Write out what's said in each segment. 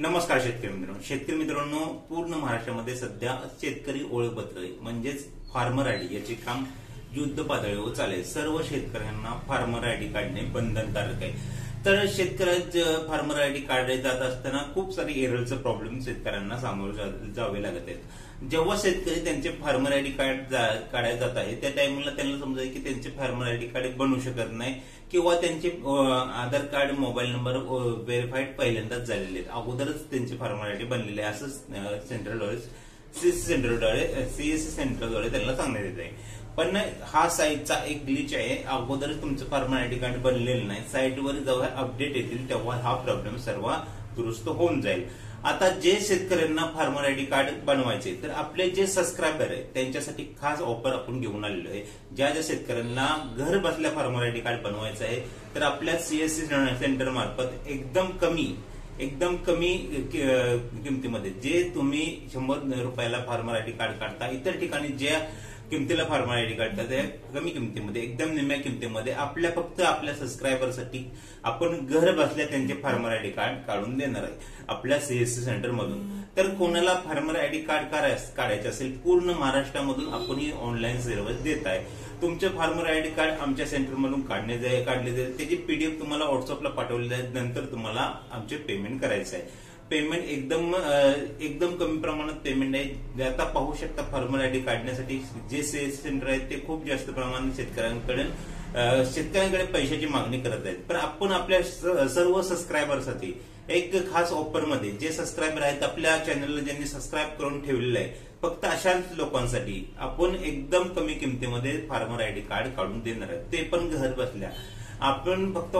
नमस्कार शेतकरी मित्रांनो, पूर्ण महाराष्ट्रामध्ये सध्या शेतकरी ओळखपत्र म्हणजेच फार्मर आयडी याचे काम युद्ध पातळीवर चालेल। सर्व शेतकऱ्यांना फार्मर आयडी काढणे बंधनकारक आहे। तर शेतकऱ्याचे फार्मर आयडी काढले जात असताना खूप सारे एररचे प्रॉब्लेम शेतकऱ्यांना सामोरे जावे लागत आहेत। जेव्हा शेतकरी त्यांचे फार्मर आयडी काढायला जात आहे त्या टाइमला त्यांना समजायचे की त्यांचे फार्मर आयडी कार्ड बनवू शकत नाही किंवा त्यांचे आधार कार्ड मोबाईल नंबर व्हेरीफाईड पहिल्यांदाच झालेले आहेत, अगोदरच त्यांचे फार्मर आयडी बनलेले आहे असं सीएससी सेंटरद्वारे त्यांना सांगण्यात येत आहे। पण हा साईटचा एक ग्लिच आहे, अगोदरच तुमचं फार्मर आयडी कार्ड बनलेलं नाही, साईटवर जेव्हा अपडेट येतील तेव्हा हा प्रॉब्लेम सर्व दुरुस्त होऊन जाईल। आता जे शेतकऱ्यांना फार्मर आयडी कार्ड बनवायचे तर आपले जे सबस्क्रायबर आहेत त्यांच्यासाठी खास ऑफर आपण घेऊन आलेलो आहे। ज्या शेतकऱ्यांना घर बसल्या फार्मर आयडी कार्ड बनवायचं आहे तर आपल्या सीएससी सेंटर मार्फत एकदम कमी किमतीमध्ये जे तुम्ही 100 रुपयाला फार्मर आयडी कार्ड काढता, इतर ठिकाणी ज्या किमतीला फार्मर आयडी काढतात त्या कमी किमतीमध्ये एकदम निम्म्या किमतीमध्ये फक्त आपल्या सबस्क्रायबरसाठी आपण घर बसल्या त्यांचे फार्मर आयडी कार्ड काढून देणार आहे आपल्या सीएससी सेंटर मधून। तर कोणाला फार्मर आयडी कार्ड काढायचे असेल पूर्ण महाराष्ट्रामधून आपण ही ऑनलाईन सर्व्हिस देत आहे। तुमचे फार्मर आयडी कार्ड आमच्या सेंटर मधून काढले जाईल, त्याची पीडीएफ तुम्हाला व्हॉट्सअपला पाठवली जाईल, नंतर तुम्हाला आमचे पेमेंट करायचं आहे। पेमेंट एकदम कमी प्रमाणात पेमेंट आहे। आता पाहू शकता फार्मर आयडी काढण्यासाठी जे सीएससी सेंटर आहेत ते खूप जास्त प्रमाणात शेतकऱ्यांकडे पैशाची मागणी करत आहेत। पण आपण आपल्या सर्व सबस्क्रायबरसाठी एक खास ऑफर मध्ये जे सबस्क्रायबर आहेत आपल्या चॅनलला ज्यांनी सबस्क्राईब करून ठेवलेलं आहे फक्त अशाच लोकांसाठी आपण एकदम कमी किमतीमध्ये फार्मर आयडी कार्ड काढून देणार आहे, ते पण घर बसल्या। आपण फक्त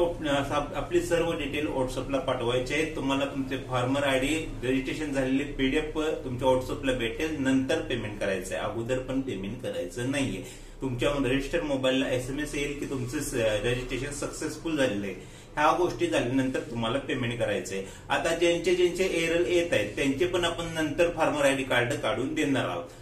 आपली सर्व डिटेल व्हॉट्सअपला पाठवायचे आहे, तुम्हाला तुमचे फार्मर आयडी रजिस्ट्रेशन झालेले पीडीएफ तुमच्या व्हॉट्सअपला भेटेल, नंतर पेमेंट करायचं आहे, अगोदर पण पेमेंट करायचं नाहीये। तुमच्या रजिस्टर्ड मोबाईलला एसएमएस येईल की तुमचं रजिस्ट्रेशन सक्सेसफुल झालेलं आहे, ह्या गोष्टी झाल्यानंतर तुम्हाला पेमेंट करायचंय। आता ज्यांचे एरर येत आहेत त्यांचे पण आपण नंतर फार्मर आयडी कार्ड काढून देणार आहोत।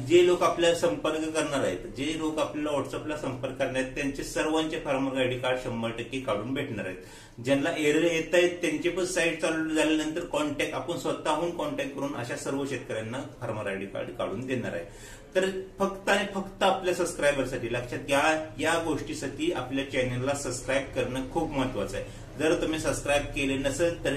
जे लोक आपल्याला संपर्क करणार आहेत, जे लोक आपल्याला व्हॉट्सअपला संपर्क करणार आहेत त्यांचे सर्वांचे फार्मर आयडी कार्ड 100% काढून भेटणार आहेत। ज्यांना एरर येत आहेत त्यांची पण साईट चालू झाल्यानंतर आपण स्वतःहून कॉन्टॅक्ट करून अशा सर्व शेतकऱ्यांना फार्मर आयडी कार्ड काढून देणार आहे। तर फक्त आपल्या सबस्क्रायबरसाठी लक्षात घ्या, या गोष्टीसाठी आपल्या चॅनलला सबस्क्राईब करणं खूप महत्वाचं आहे। जर तुम्ही सबस्क्राईब केले नसेल तर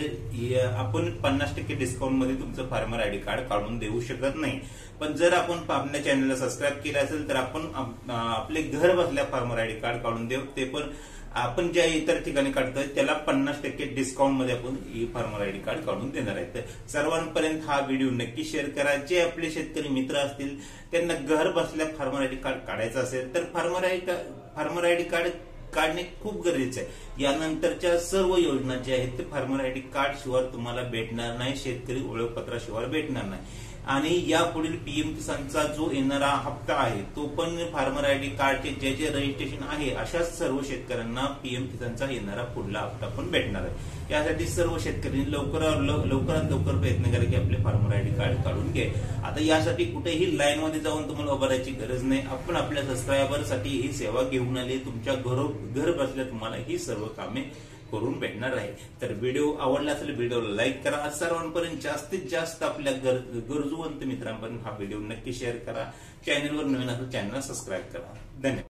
आपण 50% डिस्काउंट मध्ये तुमचं फार्मर आयडी कार्ड काढून देऊ शकत नाही। पण जर आपण आपल्या चॅनलला सबस्क्राईब केलं असेल तर आपण आपले घर बसल्या फार्मर आयडी कार्ड काढून देऊ, ते पण आपण ज्या इतर ठिकाणी काढतोय त्याला 50% डिस्काउंट मध्ये आपण ही फार्मर आयडी कार्ड काढून देणार आहे। तर सर्वांपर्यंत हा व्हिडिओ नक्की शेअर करा। जे आपले शेतकरी मित्र असतील त्यांना घर बसल्या फार्मर आयडी कार्ड काढायचं असेल तर फार्मर आयडी कार्ड काढणे खूप गरजेचं आहे। यानंतरच्या सर्व योजना ज्या आहेत ते फार्मर आयडी कार्ड शिवाय तुम्हाला भेटणार नाही, शेतकरी ओळखपत्राशिवाय भेटणार नाही। आणि यापुढील पीएम किसानचा जो येणारा हप्ता आहे तो पण फार्मर आयडी कार्डचे जे रजिस्ट्रेशन आहे अशाच सर्व शेतकऱ्यांना पीएम किसानचा येणारा पुढला हप्ता पण भेटणार आहे। यासाठी सर्व शेतकऱ्यांनी लवकरात लवकर प्रयत्न करा की आपले फार्मर आयडी कार्ड काढून घे। आता यासाठी कुठेही लाईन मध्ये जाऊन तुम्हाला उभं राहायची गरज नाही, आपण आपल्या सबस्क्रायबरसाठी ही सेवा घेऊन आली, तुमच्या घर बसल्या तुम्हाला ही सर्व कामे करून भेटणार आहे। तर व्हिडिओ आवडला असेल व्हिडिओला लाईक करा, सर्वांपर्यंत जास्तीत जास्त आपल्या गरजूवंत मित्रांपर्यंत हा व्हिडिओ नक्की शेअर करा। चॅनलवर नवीन असेल चॅनलला सबस्क्राईब करा। धन्यवाद।